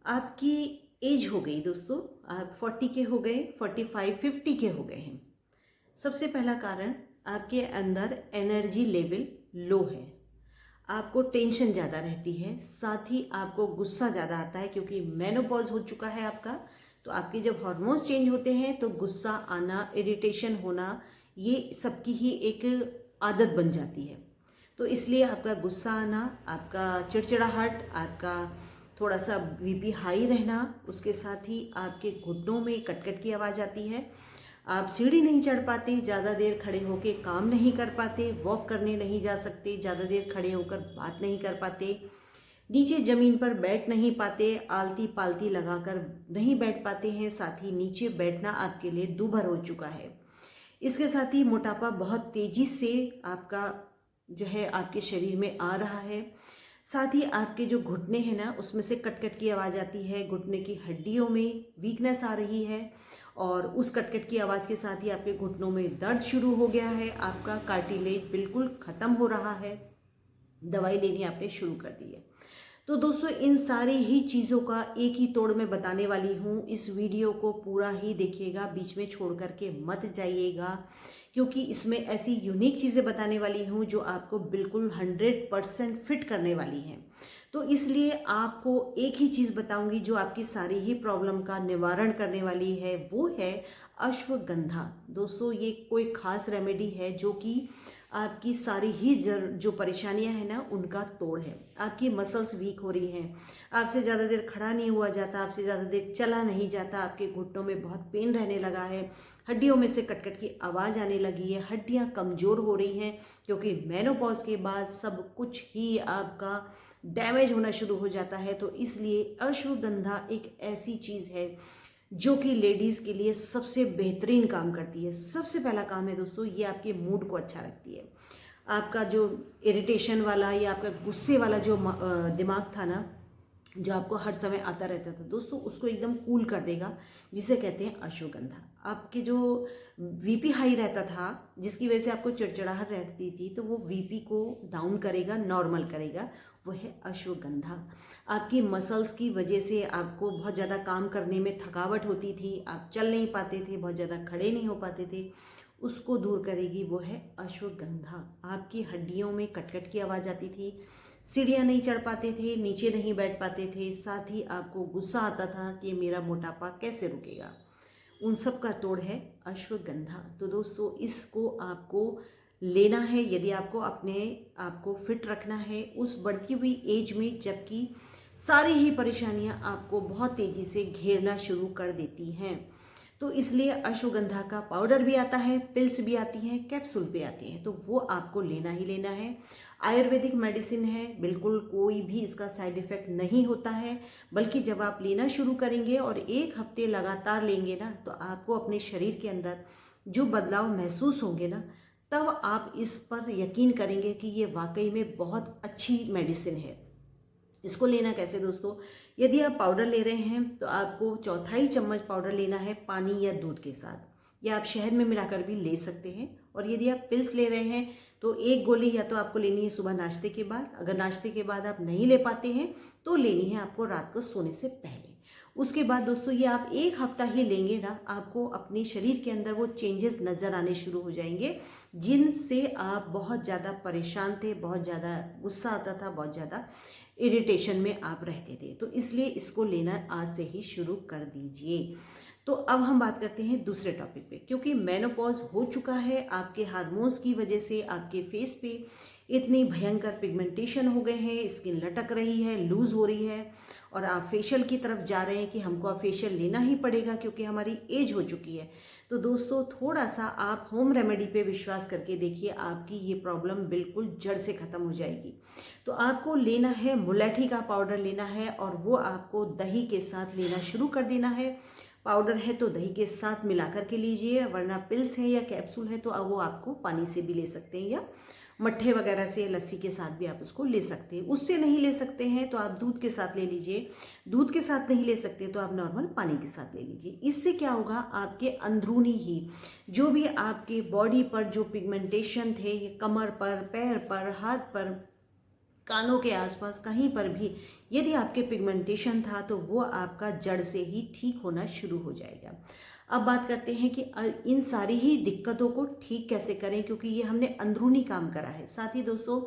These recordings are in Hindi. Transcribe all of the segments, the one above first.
आपकी एज हो गई दोस्तों, आप 40 के हो गए, 45 50 के हो गए हैं। सबसे पहला कारण, आपके अंदर एनर्जी लेवल लो है। आपको टेंशन ज़्यादा रहती है, साथ ही आपको गुस्सा ज़्यादा आता है क्योंकि मेनोपॉज हो चुका है आपका। तो आपके जब हार्मोन्स चेंज होते हैं तो गुस्सा आना, इरिटेशन होना, ये सबकी ही एक आदत बन जाती है। तो इसलिए आपका गुस्सा आना, आपका चिड़चिड़ाहट, आपका थोड़ा सा बीपी हाई रहना, उसके साथ ही आपके घुटनों में कटकट की आवाज़ आती है। आप सीढ़ी नहीं चढ़ पाते, ज़्यादा देर खड़े होकर काम नहीं कर पाते, वॉक करने नहीं जा सकते, ज़्यादा देर खड़े होकर बात नहीं कर पाते, नीचे ज़मीन पर बैठ नहीं पाते, आलती पालती लगाकर नहीं बैठ पाते हैं, साथ ही नीचे बैठना आपके लिए दूभर हो चुका है। इसके साथ ही मोटापा बहुत तेज़ी से आपका जो है आपके शरीर में आ रहा है। साथ ही आपके जो घुटने हैं ना, उसमें से कटकट की आवाज़ आती है, घुटने की हड्डियों में वीकनेस आ रही है, और उस कटकट की आवाज़ के साथ ही आपके घुटनों में दर्द शुरू हो गया है, आपका कार्टिलेज बिल्कुल ख़त्म हो रहा है, दवाई लेनी आपने शुरू कर दी है। तो दोस्तों, इन सारी ही चीज़ों का एक ही तोड़ में बताने वाली हूँ। इस वीडियो को पूरा ही देखिएगा, बीच में छोड़ करके मत जाइएगा, क्योंकि इसमें ऐसी यूनिक चीज़ें बताने वाली हूँ जो आपको बिल्कुल 100% फिट करने वाली हैं। तो इसलिए आपको एक ही चीज़ बताऊंगी जो आपकी सारी ही प्रॉब्लम का निवारण करने वाली है, वो है अश्वगंधा। दोस्तों, ये कोई खास रेमेडी है जो कि आपकी सारी ही जो परेशानियां हैं ना, उनका तोड़ है। आपकी मसल्स वीक हो रही हैं, आपसे ज़्यादा देर खड़ा नहीं हुआ जाता, आपसे ज़्यादा देर चला नहीं जाता, आपके घुटनों में बहुत पेन रहने लगा है, हड्डियों में से कटकट की आवाज़ आने लगी है, हड्डियां कमज़ोर हो रही हैं, क्योंकि मेनोपॉज के बाद सब कुछ ही आपका डैमेज होना शुरू हो जाता है। तो इसलिए अश्वगंधा एक ऐसी चीज़ है जो कि लेडीज़ के लिए सबसे बेहतरीन काम करती है। सबसे पहला काम है दोस्तों, ये आपके मूड को अच्छा रखती है। आपका जो इरिटेशन वाला या आपका गुस्से वाला जो दिमाग था ना, जो आपको हर समय आता रहता था दोस्तों, उसको एकदम कूल कर देगा, जिसे कहते हैं अश्वगंधा। आपके जो वीपी हाई रहता था, जिसकी वजह से आपको चिड़चिड़ाहट रहती थी, तो वो वीपी को डाउन करेगा, नॉर्मल करेगा, वो है अश्वगंधा। आपकी मसल्स की वजह से आपको बहुत ज़्यादा काम करने में थकावट होती थी, आप चल नहीं पाते थे, बहुत ज़्यादा खड़े नहीं हो पाते थे, उसको दूर करेगी, वो है अश्वगंधा। आपकी हड्डियों में कटकट की आवाज़ आती थी, सीढ़ियाँ नहीं चढ़ पाते थे, नीचे नहीं बैठ पाते थे, साथ ही आपको गुस्सा आता था कि मेरा मोटापा कैसे रुकेगा, उन सब का तोड़ है अश्वगंधा। तो दोस्तों, इसको आपको लेना है यदि आपको अपने आप को फिट रखना है उस बढ़ती हुई एज में, जबकि सारी ही परेशानियां आपको बहुत तेज़ी से घेरना शुरू कर देती हैं। तो इसलिए अश्वगंधा का पाउडर भी आता है, पिल्स भी आती हैं, कैप्सूल भी आती हैं, तो वो आपको लेना ही लेना है। आयुर्वेदिक मेडिसिन है, बिल्कुल कोई भी इसका साइड इफ़ेक्ट नहीं होता है, बल्कि जब आप लेना शुरू करेंगे और 1 हफ्ते लगातार लेंगे ना, तो आपको अपने शरीर के अंदर जो बदलाव महसूस होंगे ना, तब आप इस पर यकीन करेंगे कि ये वाकई में बहुत अच्छी मेडिसिन है। इसको लेना कैसे दोस्तों, यदि आप पाउडर ले रहे हैं तो आपको 1/4 चम्मच पाउडर लेना है पानी या दूध के साथ, या आप शहद में मिलाकर भी ले सकते हैं। और यदि आप पिल्स ले रहे हैं तो 1 गोली या तो आपको लेनी है सुबह नाश्ते के बाद, अगर नाश्ते के बाद आप नहीं ले पाते हैं तो लेनी है आपको रात को सोने से पहले। उसके बाद दोस्तों, ये आप 1 हफ्ता ही लेंगे ना, आपको अपने शरीर के अंदर वो चेंजेस नज़र आने शुरू हो जाएंगे जिनसे आप बहुत ज़्यादा परेशान थे, बहुत ज़्यादा गुस्सा आता था, बहुत ज़्यादा इरिटेशन में आप रहते थे। तो इसलिए इसको लेना आज से ही शुरू कर दीजिए। तो अब हम बात करते हैं दूसरे टॉपिक पे, क्योंकि मेनोपॉज हो चुका है, आपके हार्मोन्स की वजह से आपके फेस पे इतनी भयंकर पिगमेंटेशन हो गए हैं, स्किन लटक रही है, लूज हो रही है, और आप फेशियल की तरफ जा रहे हैं कि हमको अब फेशियल लेना ही पड़ेगा क्योंकि हमारी एज हो चुकी है। तो दोस्तों, थोड़ा सा आप होम रेमेडी पे विश्वास करके देखिए, आपकी ये प्रॉब्लम बिल्कुल जड़ से ख़त्म हो जाएगी। तो आपको लेना है मुलेठी का पाउडर लेना है, और वो आपको दही के साथ लेना शुरू कर देना है। पाउडर है तो दही के साथ मिला करके लीजिए, वरना पिल्स है या कैप्सूल है तो अब वो आपको पानी से भी ले सकते हैं, या मट्ठे वगैरह से, लस्सी के साथ भी आप उसको ले सकते हैं। उससे नहीं ले सकते हैं तो आप दूध के साथ ले लीजिए, दूध के साथ नहीं ले सकते तो आप नॉर्मल पानी के साथ ले लीजिए। इससे क्या होगा, आपके अंदरूनी ही जो भी आपके बॉडी पर जो पिगमेंटेशन थे, ये कमर पर, पैर पर, हाथ पर, कानों के आसपास कहीं पर भी यदि आपके पिगमेंटेशन था तो वो आपका जड़ से ही ठीक होना शुरू हो जाएगा। अब बात करते हैं कि इन सारी ही दिक्कतों को ठीक कैसे करें, क्योंकि ये हमने अंदरूनी काम करा है। साथ ही दोस्तों,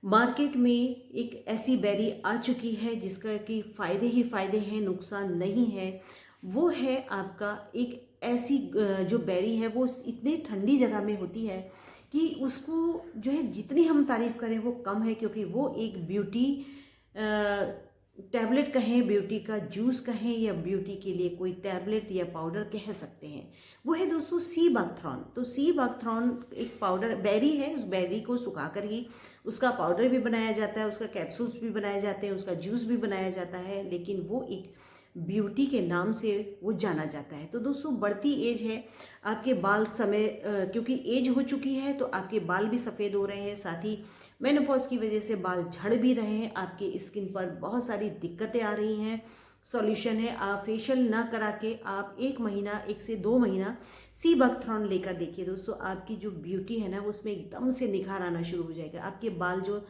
मार्केट में एक ऐसी बेरी आ चुकी है जिसका कि फ़ायदे ही फ़ायदे हैं, नुकसान नहीं है। वो है आपका एक ऐसी जो बेरी है वो इतनी ठंडी जगह में होती है कि उसको जो है जितनी हम तारीफ़ करें वो कम है, क्योंकि वो एक ब्यूटी टैबलेट कहें, ब्यूटी का जूस कहें, या ब्यूटी के लिए कोई टैबलेट या पाउडर कह सकते हैं। वो है दोस्तों सी बकथ्रॉन। तो सी बकथ्रॉन एक पाउडर बेरी है, उस बेरी को सुखा कर ही उसका पाउडर भी बनाया जाता है, उसका कैप्सूल्स भी बनाए जाते हैं, उसका जूस भी बनाया जाता है, लेकिन वो एक ब्यूटी के नाम से वो जाना जाता है। तो दोस्तों, बढ़ती एज है, आपके बाल क्योंकि एज हो चुकी है तो आपके बाल भी सफ़ेद हो रहे हैं, साथ ही मेनोपॉज की वजह से बाल झड़ भी रहे हैं, आपकी स्किन पर बहुत सारी दिक्कतें आ रही हैं। सॉल्यूशन है, आप फेशियल ना करा के आप 1 से 2 महीना सी बकथ्रॉन लेकर देखिए दोस्तों, आपकी जो ब्यूटी है ना उसमें एकदम से निखार आना शुरू हो जाएगा। आपके बाल जो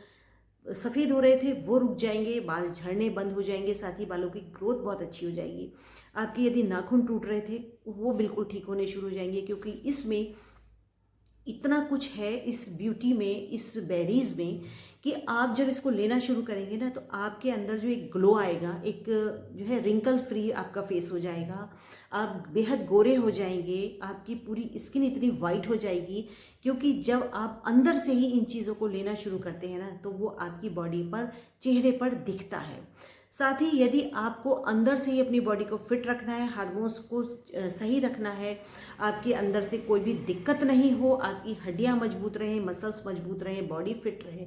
सफ़ेद हो रहे थे वो रुक जाएंगे, बाल झड़ने बंद हो जाएंगे, साथ ही बालों की ग्रोथ बहुत अच्छी हो जाएगी। आपके यदि नाखून टूट रहे थे वो बिल्कुल ठीक होने शुरू हो जाएंगे, क्योंकि इसमें इतना कुछ है इस ब्यूटी में, इस बेरीज में, कि आप जब इसको लेना शुरू करेंगे ना तो आपके अंदर जो एक ग्लो आएगा, एक जो है रिंकल फ्री आपका फेस हो जाएगा, आप बेहद गोरे हो जाएंगे, आपकी पूरी स्किन इतनी वाइट हो जाएगी, क्योंकि जब आप अंदर से ही इन चीज़ों को लेना शुरू करते हैं ना तो वो आपकी बॉडी पर, चेहरे पर दिखता है। साथ ही यदि आपको अंदर से ही अपनी बॉडी को फिट रखना है, हार्मोन्स को सही रखना है, आपके अंदर से कोई भी दिक्कत नहीं हो, आपकी हड्डियां मजबूत रहें, मसल्स मजबूत रहें, बॉडी फिट रहे,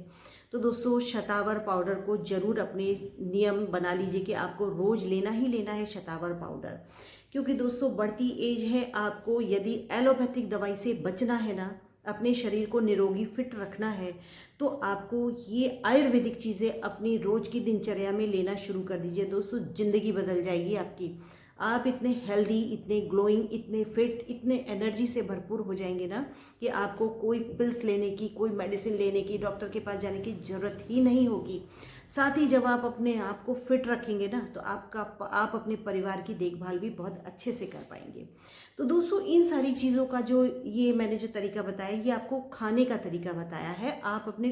तो दोस्तों शतावर पाउडर को ज़रूर अपने नियम बना लीजिए कि आपको रोज़ लेना ही लेना है शतावर पाउडर। क्योंकि दोस्तों बढ़ती एज है, आपको यदि एलोपैथिक दवाई से बचना है ना, अपने शरीर को निरोगी फिट रखना है, तो आपको ये आयुर्वेदिक चीज़ें अपनी रोज़ की दिनचर्या में लेना शुरू कर दीजिए दोस्तों, ज़िंदगी बदल जाएगी आपकी। आप इतने हेल्दी, इतने ग्लोइंग, इतने फिट, इतने एनर्जी से भरपूर हो जाएंगे ना कि आपको कोई पिल्स लेने की, कोई मेडिसिन लेने की, डॉक्टर के पास जाने की ज़रूरत ही नहीं होगी। साथ ही जब आप अपने आप को फिट रखेंगे ना तो आप अपने परिवार की देखभाल भी बहुत अच्छे से कर पाएंगे। तो दोस्तों, इन सारी चीज़ों का जो ये मैंने जो तरीका बताया, ये आपको खाने का तरीका बताया है, आप अपने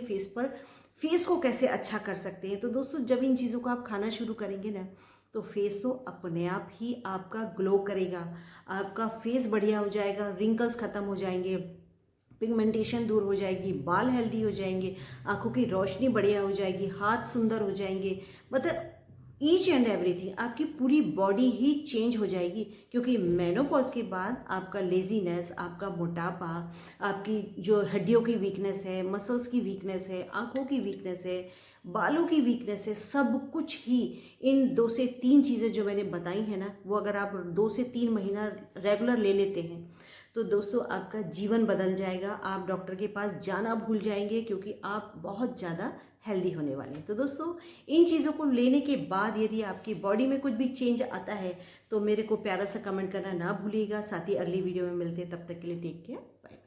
फेस को कैसे अच्छा कर सकते हैं। तो दोस्तों, जब इन चीज़ों को आप खाना शुरू करेंगे ना तो फेस तो अपने आप ही आपका ग्लो करेगा, आपका फेस बढ़िया हो जाएगा, रिंकल्स ख़त्म हो जाएंगे, पिगमेंटेशन दूर हो जाएगी, बाल हेल्दी हो जाएंगे, आंखों की रोशनी बढ़िया हो जाएगी, हाथ सुंदर हो जाएंगे, मतलब ईच एंड एवरीथिंग, आपकी पूरी बॉडी ही चेंज हो जाएगी। क्योंकि मेनोपॉज के बाद आपका लेजीनेस, आपका मोटापा, आपकी जो हड्डियों की वीकनेस है, मसल्स की वीकनेस है, आंखों की वीकनेस है, बालों की वीकनेस है, सब कुछ ही इन 2 से 3 चीज़ें जो मैंने बताई हैं ना, वो अगर आप 2 से 3 महीना रेगुलर ले लेते हैं तो दोस्तों आपका जीवन बदल जाएगा। आप डॉक्टर के पास जाना भूल जाएंगे, क्योंकि आप बहुत ज़्यादा हेल्दी होने वाले हैं। तो दोस्तों, इन चीज़ों को लेने के बाद यदि आपकी बॉडी में कुछ भी चेंज आता है तो मेरे को प्यारा सा कमेंट करना ना भूलिएगा। साथ ही अगली वीडियो में मिलते हैं, तब तक के लिए टेक केयर, बाय।